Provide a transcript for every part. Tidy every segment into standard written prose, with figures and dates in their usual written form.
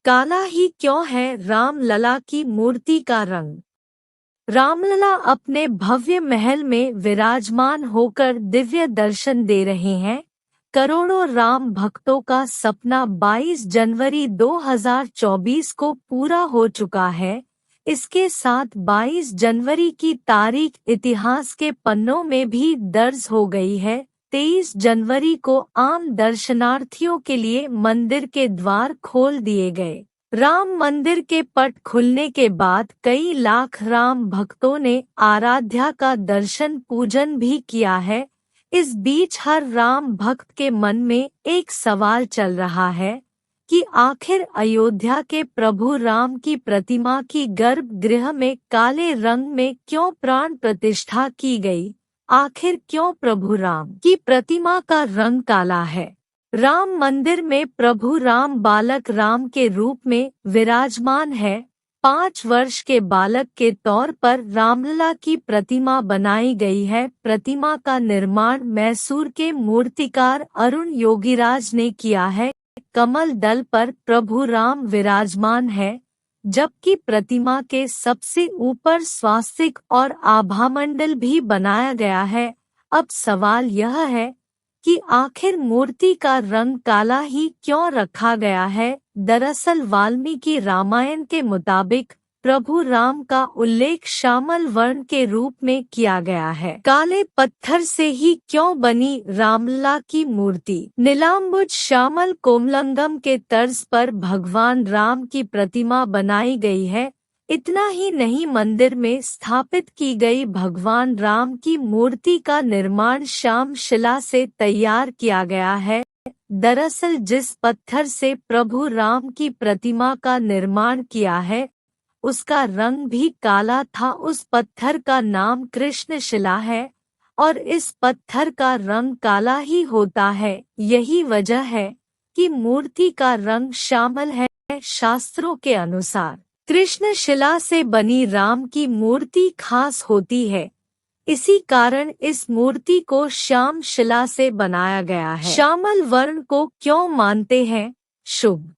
काला ही क्यों है रामलला की मूर्ति का रंग। रामलला अपने भव्य महल में विराजमान होकर दिव्य दर्शन दे रहे हैं। करोड़ों राम भक्तों का सपना 22 जनवरी 2024 को पूरा हो चुका है। इसके साथ 22 जनवरी की तारीख इतिहास के पन्नों में भी दर्ज हो गई है। 23 जनवरी को आम दर्शनार्थियों के लिए मंदिर के द्वार खोल दिए गए। राम मंदिर के पट खुलने के बाद कई लाख राम भक्तों ने आराध्या का दर्शन पूजन भी किया है। इस बीच हर राम भक्त के मन में एक सवाल चल रहा है कि आखिर अयोध्या के प्रभु राम की प्रतिमा की गर्भगृह में काले रंग में क्यों प्राण प्रतिष्ठा की गई। आखिर क्यों प्रभु राम की प्रतिमा का रंग काला है। राम मंदिर में प्रभु राम बालक राम के रूप में विराजमान है। 5 वर्ष के बालक के तौर पर रामलला की प्रतिमा बनाई गई है। प्रतिमा का निर्माण मैसूर के मूर्तिकार अरुण योगीराज ने किया है। कमल दल पर प्रभु राम विराजमान है, जबकि प्रतिमा के सबसे ऊपर स्वास्तिक और आभामंडल भी बनाया गया है। अब सवाल यह है कि आखिर मूर्ति का रंग काला ही क्यों रखा गया है। दरअसल वाल्मीकि रामायण के मुताबिक प्रभु राम का उल्लेख श्यामल वर्ण के रूप में किया गया है। काले पत्थर से ही क्यों बनी रामलला की मूर्ति। नीलाम्बुज श्यामल कोमलंगम के तर्ज पर भगवान राम की प्रतिमा बनाई गई है। इतना ही नहीं, मंदिर में स्थापित की गई भगवान राम की मूर्ति का निर्माण श्याम शिला से तैयार किया गया है। दरअसल जिस पत्थर से प्रभु राम की प्रतिमा का निर्माण किया है उसका रंग भी काला था। उस पत्थर का नाम कृष्ण शिला है और इस पत्थर का रंग काला ही होता है। यही वजह है कि मूर्ति का रंग श्यामल है। शास्त्रों के अनुसार कृष्ण शिला से बनी राम की मूर्ति खास होती है, इसी कारण इस मूर्ति को श्याम शिला से बनाया गया है। श्यामल वर्ण को क्यों मानते हैं शुभ।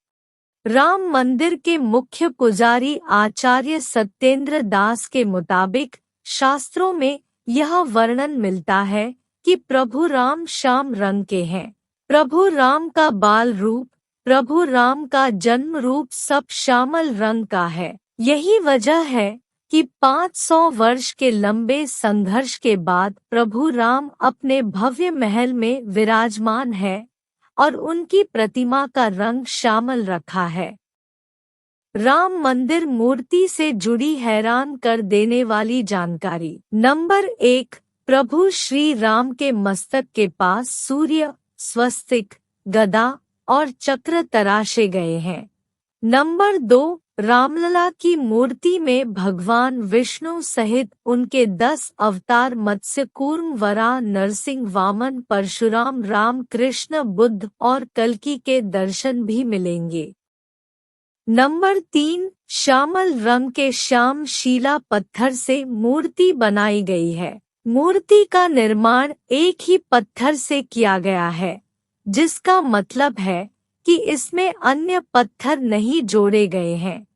राम मंदिर के मुख्य पुजारी आचार्य सत्येंद्र दास के मुताबिक शास्त्रों में यह वर्णन मिलता है कि प्रभु राम श्याम रंग के हैं। प्रभु राम का बाल रूप, प्रभु राम का जन्म रूप सब श्यामल रंग का है। यही वजह है कि 500 वर्ष के लंबे संघर्ष के बाद प्रभु राम अपने भव्य महल में विराजमान है और उनकी प्रतिमा का रंग श्यामल रखा है। राम मंदिर मूर्ति से जुड़ी हैरान कर देने वाली जानकारी। नंबर 1, प्रभु श्री राम के मस्तक के पास सूर्य, स्वस्तिक, गदा और चक्र तराशे गए हैं। नंबर 2, रामलला की मूर्ति में भगवान विष्णु सहित उनके 10 अवतार मत्स्य कूर्म, वराह, नरसिंह, वामन, परशुराम, राम, कृष्ण, बुद्ध और कल्कि के दर्शन भी मिलेंगे। नंबर 3, श्यामल रंग के श्याम शीला पत्थर से मूर्ति बनाई गई है। मूर्ति का निर्माण एक ही पत्थर से किया गया है, जिसका मतलब है कि इसमें अन्य पत्थर नहीं जोड़े गए हैं।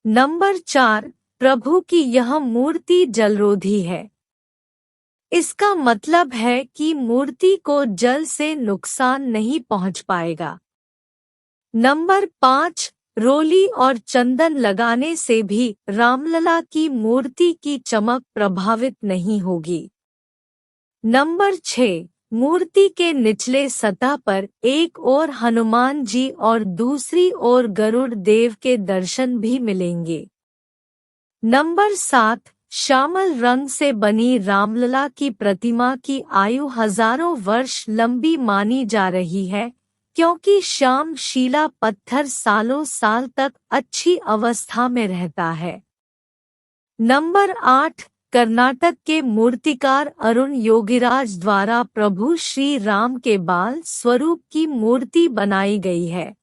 नंबर 4, प्रभु की यह मूर्ति जलरोधी है। इसका मतलब है कि मूर्ति को जल से नुकसान नहीं पहुंच पाएगा। नंबर 5, रोली और चंदन लगाने से भी रामलला की मूर्ति की चमक प्रभावित नहीं होगी। नंबर 6, मूर्ति के निचले सतह पर एक ओर हनुमान जी और दूसरी ओर गरुड़ देव के दर्शन भी मिलेंगे। नंबर 7, श्यामल रंग से बनी रामलला की प्रतिमा की आयु हजारों वर्ष लंबी मानी जा रही है, क्योंकि श्याम शीला पत्थर सालों साल तक अच्छी अवस्था में रहता है। नंबर 8, कर्नाटक के मूर्तिकार अरुण योगीराज द्वारा प्रभु श्री राम के बाल स्वरूप की मूर्ति बनाई गई है।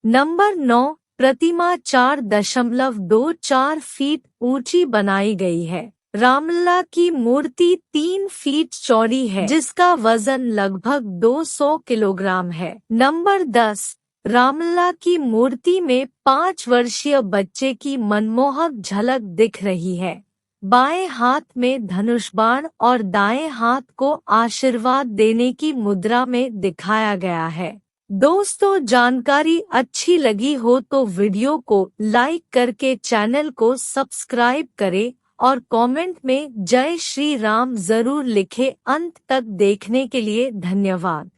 नंबर 9, प्रतिमा 4.24 फीट ऊंची बनाई गई है। रामलला की मूर्ति 3 फीट चौड़ी है, जिसका वजन लगभग 200 किलोग्राम है। नंबर 10, रामलला की मूर्ति में 5 वर्षीय बच्चे की मनमोहक झलक दिख रही है। बाएं हाथ में धनुष बाण और दाएं हाथ को आशीर्वाद देने की मुद्रा में दिखाया गया है। दोस्तों, जानकारी अच्छी लगी हो तो वीडियो को लाइक करके चैनल को सब्सक्राइब करें और कमेंट में जय श्री राम जरूर लिखें। अंत तक देखने के लिए धन्यवाद।